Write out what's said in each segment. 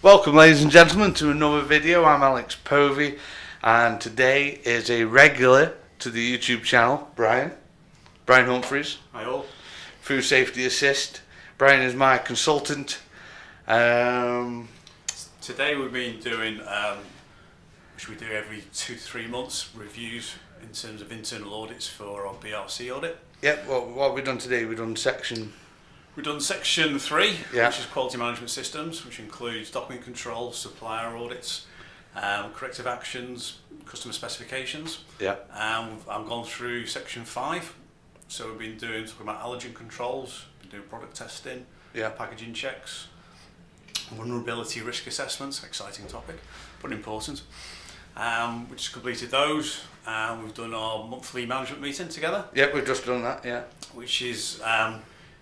Welcome ladies and gentlemen to another video. I'm Alex Povey and today is a regular to the YouTube channel, Brian Humphreys. Hi all. Food Safety Assist. Brian is my consultant. Today we've been doing, which we do every 2-3 months, reviews in terms of internal audits for our BRC audit. Yep, what have we done today? We've done section 3, yeah. which is quality management systems, which includes document control, supplier audits, corrective actions, customer specifications. Yeah. I've gone through section 5, so we've been talking about allergen controls, been doing product testing, Yeah. packaging checks, vulnerability risk assessments, exciting topic, but important. We just completed those. We've done our monthly management meeting together. Yep, we've just done that, yeah. Which is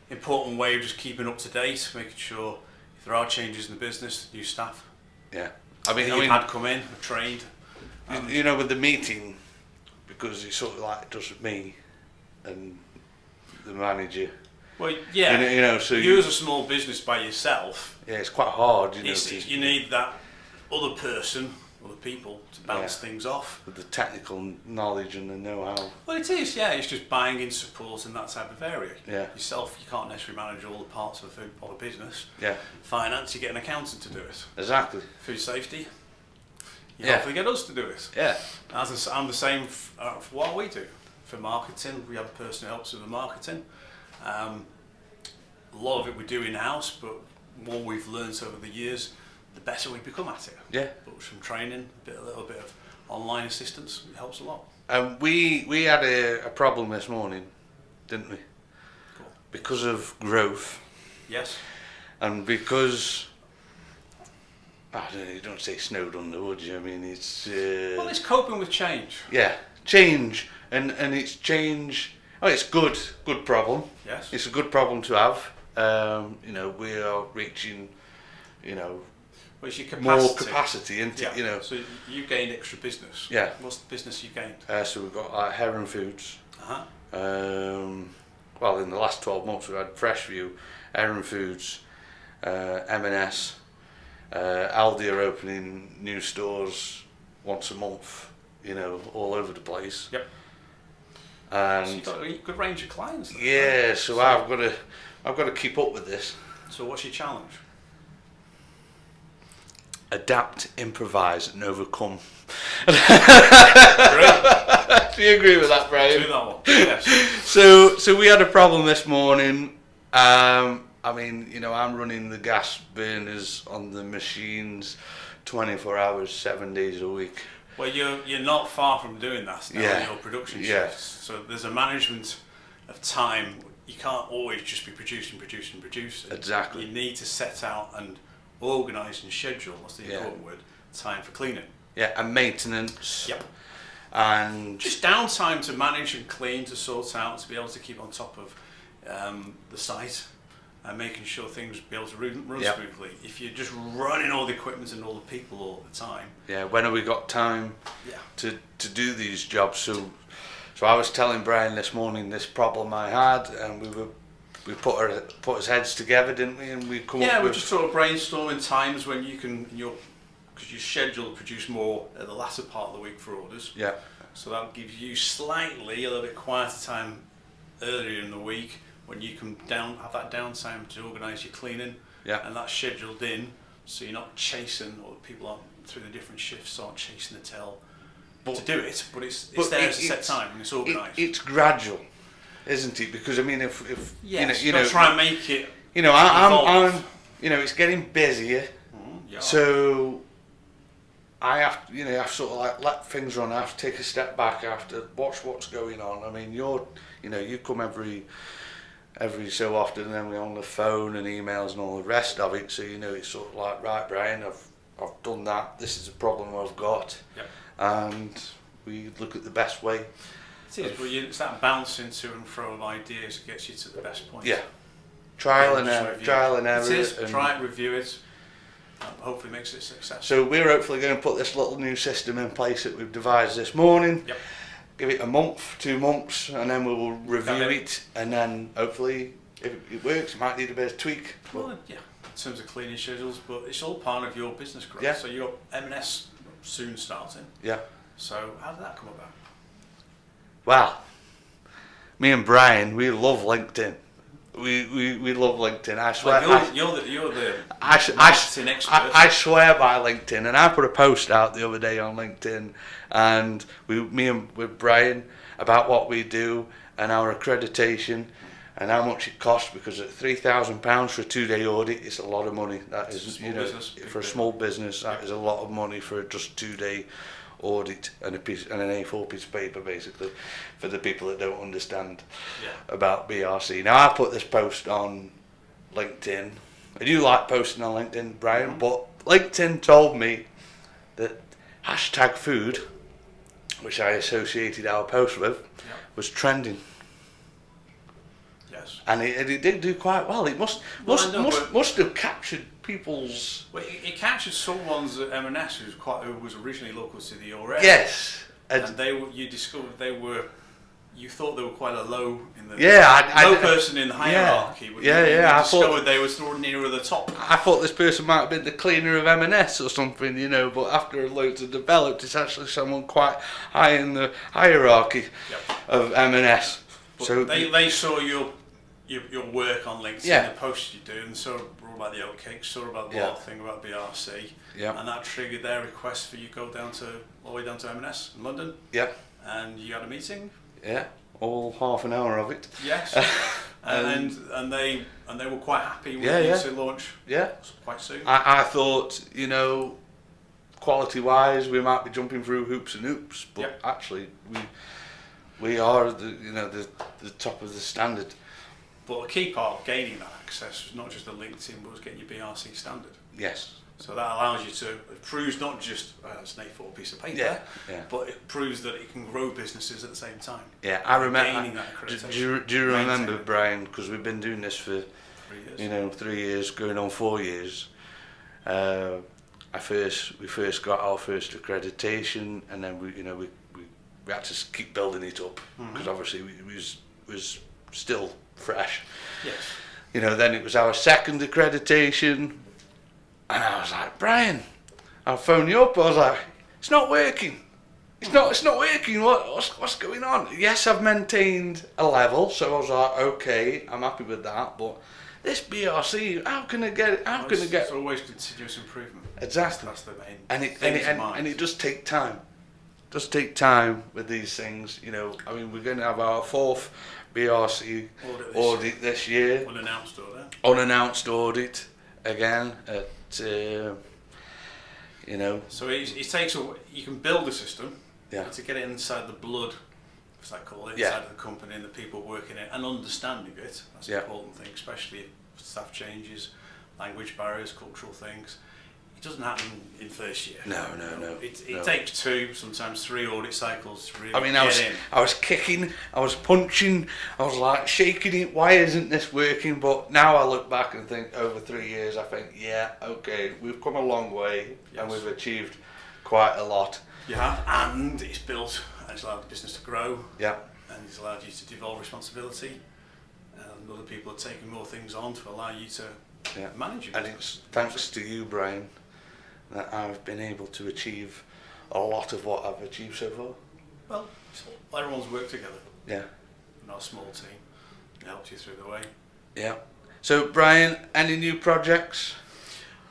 important way of just keeping up to date, making sure if there are changes in the business, new staff. Yeah. You've had come in, trained. You know, with the meeting, because it's sort of like just me and the manager. Well, yeah. You know, so you as a small business by yourself. Yeah, it's quite hard. You need that other person, other people to bounce things off. With the technical knowledge and the know-how. Well, it is. Yeah, it's just buying in support and that type of area. Yeah. Yourself, you can't necessarily manage all the parts of a business. Yeah. Finance, you get an accountant to do it. Exactly. Food safety, you hopefully get us to do it. Yeah. I'm the same for what we do. For marketing, we have a person who helps with the marketing. A lot of it we do in-house, but more we've learned over the years, the better we become at it. Yeah. But from training, a little bit of online assistance, it helps a lot. We had a problem this morning, didn't we? Cool. Because of growth. Yes. And because, I don't know, you don't say snowed under, would you? I mean, it's... well, it's coping with change. Yeah, change. And it's change... Oh, it's good problem. Yes. It's a good problem to have. You know, we are reaching, you know, well, it's your capacity. more capacity, isn't it? You know. So you gained extra business. Yeah. What's the business you gained? So we've got Heron Foods. Well, in the last 12 months we've had Freshview, Heron Foods, M&S, Aldi are opening new stores once a month, you know, all over the place. Yep. And so you've got a good range of clients there, yeah, right? so I've got to keep up with this. So what's your challenge? Adapt, improvise, and overcome. Great. Do you agree with that, Brian? Do that one. Yes. So we had a problem this morning. I mean, you know, I'm running the gas burners on the machines 24 hours, 7 days a week. Well, you're not far from doing that now in your production shifts. So there's a management of time. You can't always just be producing. Exactly. You need to set out and organise and schedule, that's the important word, time for cleaning. Yeah, and maintenance. Yep. And just downtime to manage and clean, to sort out, to be able to keep on top of the site and making sure things be able to run smoothly. If you're just running all the equipment and all the people all the time. Yeah, when have we got time to do these jobs? So I was telling Brian this morning this problem I had, and we put our heads together, didn't we? And we come up with... we're just sort of brainstorming times when you can, because you schedule to produce more at the latter part of the week for orders. Yeah. So that gives you slightly a little bit quieter time earlier in the week when you can have that downtime to organise your cleaning. Yeah. And that's scheduled in, so you're not chasing, or people aren't through the different shifts aren't chasing the tail to do it. But it's there as a set time and it's organised. It's gradual, isn't it? Because I mean, if you know, try and make it. You know, I'm you know, it's getting busier. Yeah. So I have to, you know, I sort of like let things run. I have to take a step back. I have to watch what's going on. I mean, you come every so often, and then we're on the phone and emails and all the rest of it. So you know, it's sort of like, right, Brian, I've done that. This is a problem I've got, and we look at the best way. It is, but it's that bouncing to and fro of ideas that gets you to the best point. Yeah, trial and error. It is. Try it, review it. Hopefully makes it successful. So we're hopefully going to put this little new system in place that we've devised this morning. Yep. Give it a month, 2 months, and then we will review it, and then hopefully, if it works, it might need a bit of tweak. Well, terms of cleaning schedules, but it's all part of your business growth. Yeah. So you've got M&S soon starting. Yeah. So how did that come about? Well, me and Brian, we love LinkedIn. We love LinkedIn. I swear. Well, you're the I marketing expert. I swear by LinkedIn, and I put a post out the other day on LinkedIn, and with Brian about what we do and our accreditation and how much it costs, because at £3,000 for a 2-day audit, it's a lot of money. That is, for a small business, that is a lot of money for just 2-day audit and an A4 piece of paper, basically, for the people that don't understand about BRC. Now, I put this post on LinkedIn. I do like posting on LinkedIn, Brian, but LinkedIn told me that #food, which I associated our post with, was trending. Yes. And it did do quite well. It must have captured people's. Well, it captured someone's at M&S who was originally local to the area. Yes. And you discovered you thought they were quite a low in the person in the hierarchy. You discovered they were sort of nearer the top. I thought this person might have been the cleaner of M&S or something, but after loads have developed, it's actually someone quite high in the hierarchy of M&S. But so they saw your work on LinkedIn, the posts you do, and saw all about the oatcakes, saw about the whole thing about BRC, and that triggered their request for you to go all the way down to M&S in London. Yeah. And you had a meeting. Yeah, all half an hour of it. Yes. and they were quite happy with you to launch. Yeah. Quite soon. I thought, quality-wise, we might be jumping through hoops and hoops, but actually we are the top of the standard. But a key part of gaining that access was not just the LinkedIn, but was getting your BRC standard. Yes. So that allows you it proves not just it's an A4 piece of paper, but it proves that it can grow businesses at the same time. Yeah, I remember. Gaining that accreditation. Do you remember, Brian? Because we've been doing this for 3 years. 3 years, going on 4 years. We first got our first accreditation, and then we had to keep building it up, because obviously it was still fresh. Yes. Then it was our second accreditation. And I was like, Brian, I'll phone you up. I was like, it's not working. It's not working. What's going on? Yes, I've maintained a level, so I was like, okay, I'm happy with that. But this BRC, how can I get it? It's always continuous improvement. Exactly. That's the main. And it does take time. It does take time with these things. We're going to have our 4th BRC audit this year. Unannounced audit again at. So it takes you can build a system, but to get it inside the blood, as I call it, inside of the company and the people working it and understanding it. That's an important thing, especially if staff changes, language barriers, cultural things. It doesn't happen in first year. No. It takes 2, sometimes 3 audit cycles to really I was kicking, I was punching, I was like shaking it. Why isn't this working? But now I look back and think, over 3 years, I think, okay, we've come a long way and we've achieved quite a lot. You have, and it's built, and it's allowed the business to grow. Yeah. And it's allowed you to devolve responsibility, and other people are taking more things on to allow you to manage it. And it's thanks to you, Brian, that I've been able to achieve a lot of what I've achieved so far. Well, everyone's worked together. Yeah. We're not a small team. It helped you through the way. Yeah. So, Brian, any new projects?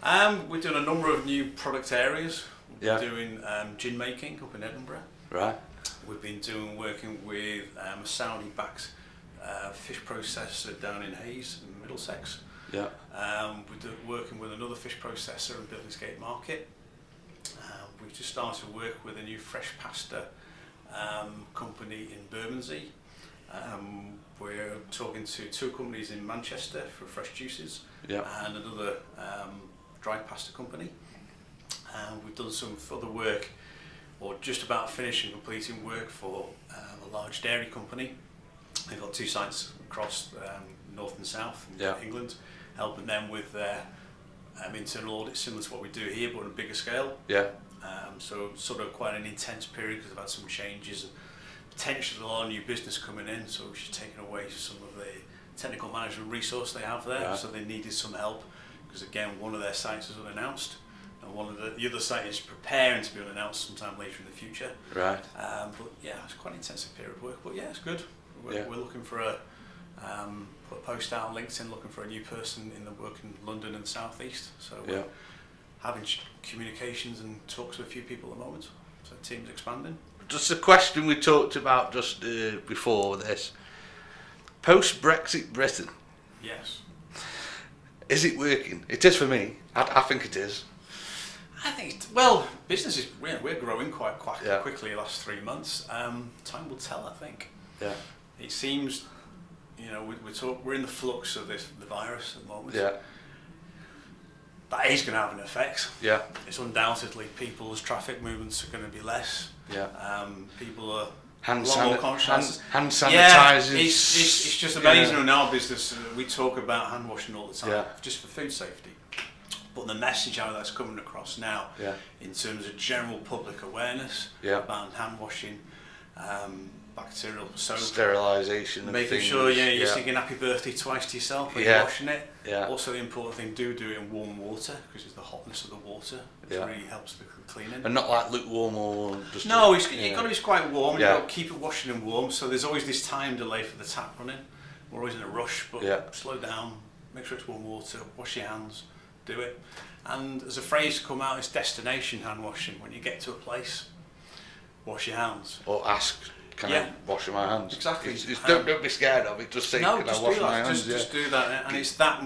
We're doing a number of new product areas. We're doing gin making up in Edinburgh. Right. We've been working with a Saudi-backed fish processor down in Hayes in Middlesex. Yeah. We're working with another fish processor in Billingsgate Market. We've just started to work with a new fresh pasta company in Bermondsey. We're talking to 2 companies in Manchester for fresh juices and another dry pasta company. We've done some further work, or just about finishing completing work for a large dairy company. They've got 2 sites across north and south in England, helping them with their internal audit, similar to what we do here, but on a bigger scale. Yeah. So sort of quite an intense period because they've had some changes, potentially a lot of new business coming in, so she's taken away some of the technical management resource they have there, so they needed some help because again, one of their sites is unannounced, and one of the other site is preparing to be unannounced sometime later in the future. Right. But yeah, it's quite an intensive period of work. But yeah, it's good. We're, Yeah. we're looking for put a post out on LinkedIn looking for a new person in the work in London and the South East. So we're Yeah. having communications and talks with a few people at the moment. So the team's expanding. Just a question we talked about just before this. Post-Brexit Britain, Yes. is it working? It is for me. I think it is. I think, well, business is, we're growing quite Yeah. quickly the last 3 months. Time will tell, I think. Yeah. It seems, we're in the flux of the virus at the moment. Yeah. That is going to have an effect. Yeah. It's undoubtedly people's traffic movements are going to be less. Yeah. People are Hand a lot more conscious. hand Yeah, sanitizers. it's just amazing in our business. We talk about hand washing all the time, Yeah. just for food safety. But the message how that's coming across now, Yeah. in terms of general public awareness Yeah. about hand washing, bacterial soap, Sterilisation. making sure you're singing happy birthday twice to yourself when Yeah. you're washing it. Yeah. Also, the important thing, do it in warm water because it's the hotness of the water that Yeah. really helps the cleaning. And not like lukewarm or just. No, you've yeah. got to be quite warm. Yeah. You've got to keep it washing and warm. So there's always this time delay for the tap running. We're always in a rush, but Yeah. slow down. Make sure it's warm water. Wash your hands. Do it. And there's a phrase come out: it's destination hand washing. When you get to a place, wash your hands. Or ask, can Yeah. I wash my hands? Exactly. It's don't be scared of it. Just say, No, can just I wash do my that. hands? Just do that, and it's that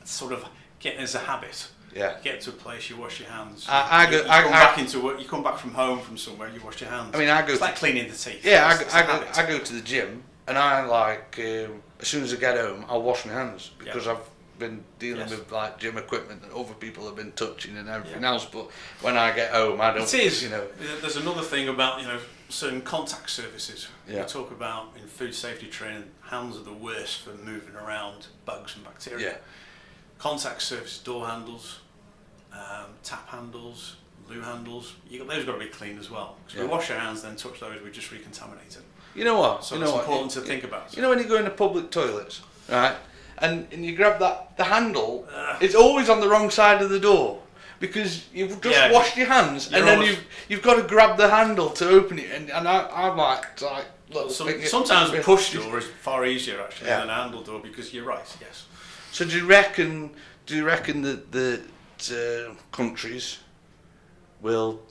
sort of getting as a habit. Yeah. Get to a place, you wash your hands. I come back into work. You come back from home from somewhere, you wash your hands. I mean, I go It's to- like cleaning the teeth. Yeah, It's a habit. I go to the gym and I like as soon as I get home I'll wash my hands because Yeah. I've been dealing Yes. with like gym equipment that other people have been touching and everything Yeah. else. But when I get home, I don't. It is. You know. There's another thing about certain contact surfaces. Yeah. We talk about in food safety training, hands are the worst for moving around bugs and bacteria. Yeah. Contact surfaces, door handles, tap handles, loo handles. Those got to be clean as well. Because Yeah. we wash our hands, then touch those, we just recontaminate them. You know what? So you it's know important what? to think about. You know when you go into public toilets, right? And you grab the handle, it's always on the wrong side of the door. Because you've just Yeah. washed your hands You're and then almost- you've got to grab the handle to open it and I'm like little Sometimes a push door is far easier actually Yeah. than a handle door because you're right. Yes. So do you reckon that countries will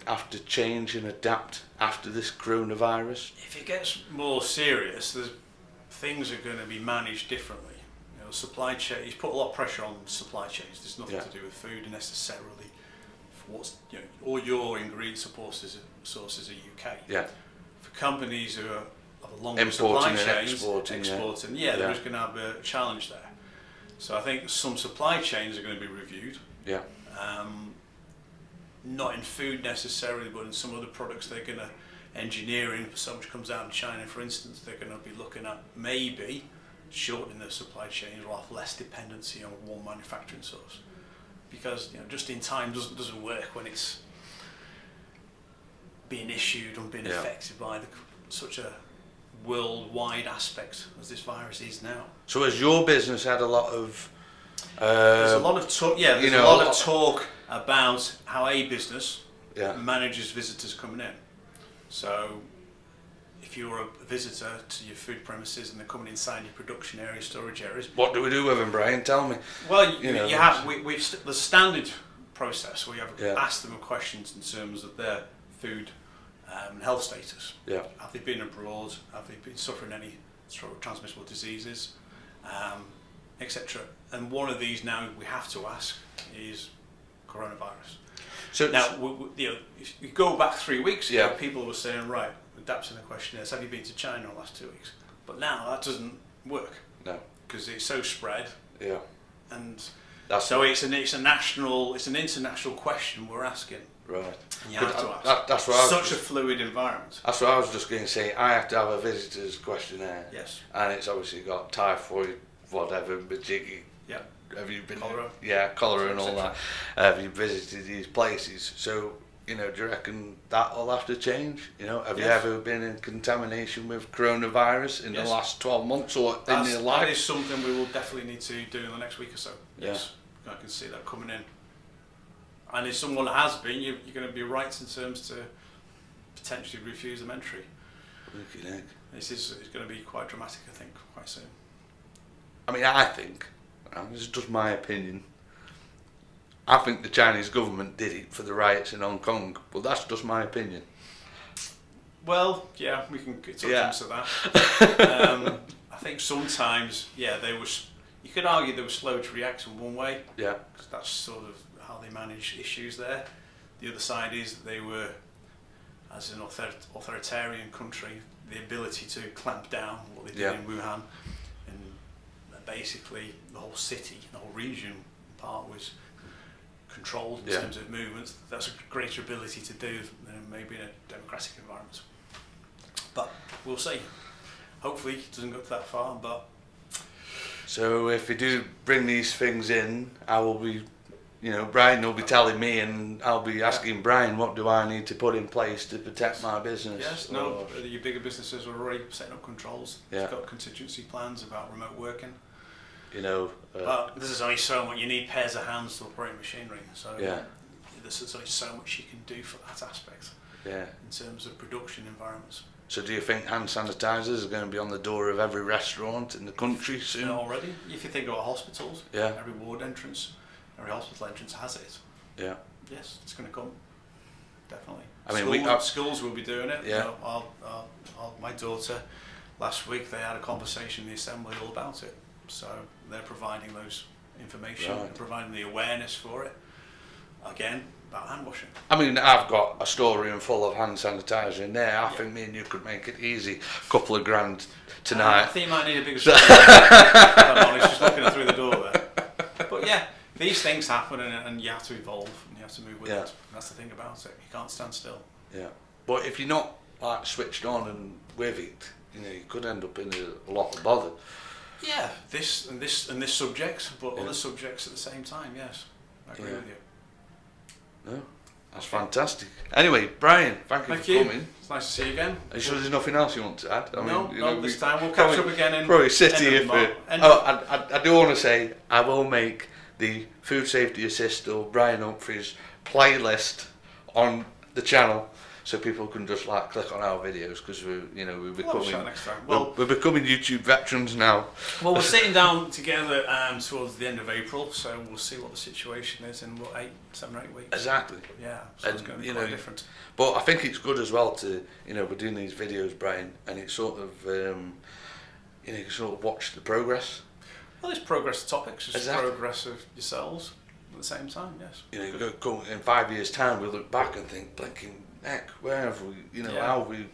have to change and adapt after this coronavirus? If it gets more serious, things are going to be managed differently. Supply chain. He's put a lot of pressure on supply chains. There's nothing Yeah. to do with food necessarily. For what's all your ingredient sources are UK. Yeah. For companies who are of a longer Importing supply and chains, exporting, yeah. there's going to have a challenge there. So I think some supply chains are going to be reviewed. Yeah. Not in food necessarily, but in some other products they're going to engineering. For so much comes out in China, for instance, they're going to be looking at maybe shortening their supply chains or have less dependency on one manufacturing source. Because just in time doesn't work when it's being issued and being Yeah. affected by such a worldwide aspect as this virus is now. So has your business had a lot of There's a lot of talk. Yeah, there's a lot of talk about how a business yeah. manages visitors coming in. So, if you're a visitor to your food premises and they're coming inside your production area, storage areas, What do we do with them, Brian? Tell me. well, You know, there's a standard process where you have Yeah. asked them questions in terms of their food and health status. Yeah. Have they been abroad? Have they been suffering any transmissible diseases, etc. And one of these now we have to ask is coronavirus. So Now, if you go back 3 weeks ago, Yeah. people were saying, right, adapting the questionnaires, have you been to China in the last 2 weeks? But now that doesn't work no. because it's so spread, Yeah. and That's so it's an international question we're asking. right. And you have to ask. That's what I was Such a fluid environment. That's what I was just going to say. I have to have a visitor's questionnaire. Yes. And it's obviously got typhoid, whatever, majiggy. Yeah. Have you been? Cholera. Yeah, cholera and all etc. that. Have you visited these places? So you know, do you reckon that'll have to change? You know, have you Yes. ever been in contamination with coronavirus in Yes. the last 12 months or in your That life? is something we will definitely need to do in the next week or so. Yes, I can see that coming in. And if someone has been, you're going to be right in terms to potentially refuse them entry. Looking heck. This is going to be quite dramatic, I think, quite soon. I mean, I think, this is just my opinion, I think the Chinese government did it for the riots in Hong Kong, but that's just my opinion. Well, yeah, we can get Yeah. into that. I think sometimes, yeah, you could argue they were slow to react in one way, Yeah, because that's sort of how they manage issues there. The other side is that they were, as an authoritarian country, the ability to clamp down what they did Yeah. in Wuhan, and basically the whole city, the whole region part was controlled in Yeah. terms of movements. That's a greater ability to do than maybe in a democratic environment. But we'll see. Hopefully it doesn't go to that far, but so if we do bring these things in, I will be, you know, Brian will be telling me and I'll be asking Brian, what do I need to put in place to protect my business? yes, no, your bigger businesses are already setting up controls. Yeah. They've got contingency plans about remote working. You know, But there's only so much, you need pairs of hands to operate machinery, so Yeah. there's only so much you can do for that aspect yeah. in terms of production environments. So do you think hand sanitizers are going to be on the door of every restaurant in the country soon? And already, if you think about hospitals, Yeah. every ward entrance, every hospital entrance has it. Yeah. Yes, it's going to come. Definitely. I mean, schools will be doing it. Yeah. You know, my daughter, last week they had a conversation in the assembly all about it. So they're providing those information, Right. and providing the awareness for it. Again, about hand washing. I mean, I've got a storeroom full of hand sanitizer in there. I think me and you could make it easy. Couple of grand I tonight. think you might need a bigger store. I'm honest, just looking through the door there. But yeah, these things happen, and you have to evolve and you have to move with Yeah. it. That's the thing about it. You can't stand still. Yeah. But if you're not like switched on and with it, you know, you could end up in a lot of bother. Yeah, this subject, but Yeah. other subjects at the same time. Yes, I agree Yeah. with you. No, that's fantastic. Anyway, Brian, thank you Thank for you. coming. It's nice to see you again. Are you sure there's nothing else you want to add? No, this time we'll catch up again in probably sit end of here for. Mar- end Oh, of- I do want to say I will make the Food Safety Assist or Brian Humphries playlist on the channel, so people can just like click on our videos because we're We'll becoming chat next time. we're becoming YouTube veterans now. Well, we're sitting down together towards the end of April, so we'll see what the situation is in 7 or 8 weeks. Exactly. Yeah, so it's And, going to be you quite know, different. But I think it's good as well to, you know, we're doing these videos, Brian, and it's sort of, you know, you can sort of watch the progress. Well, there's progress topics, there's Exactly. progress of yourselves at the same time. Yes. You know, go in 5 years' time, we look back and think, blinking heck, where have we, you know, Yeah. how have we.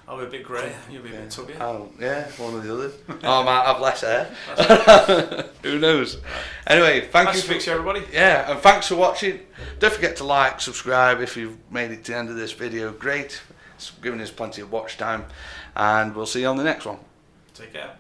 I'll be a bit grey, you'll be a bit tubby. Yeah, one or the other. Oh, I might have less hair. Who knows? Anyway, thank Nice you to speak to you, everybody. Yeah, and thanks for watching. Don't forget to like, subscribe if you've made it to the end of this video. Great. It's giving us plenty of watch time. And we'll see you on the next one. Take care.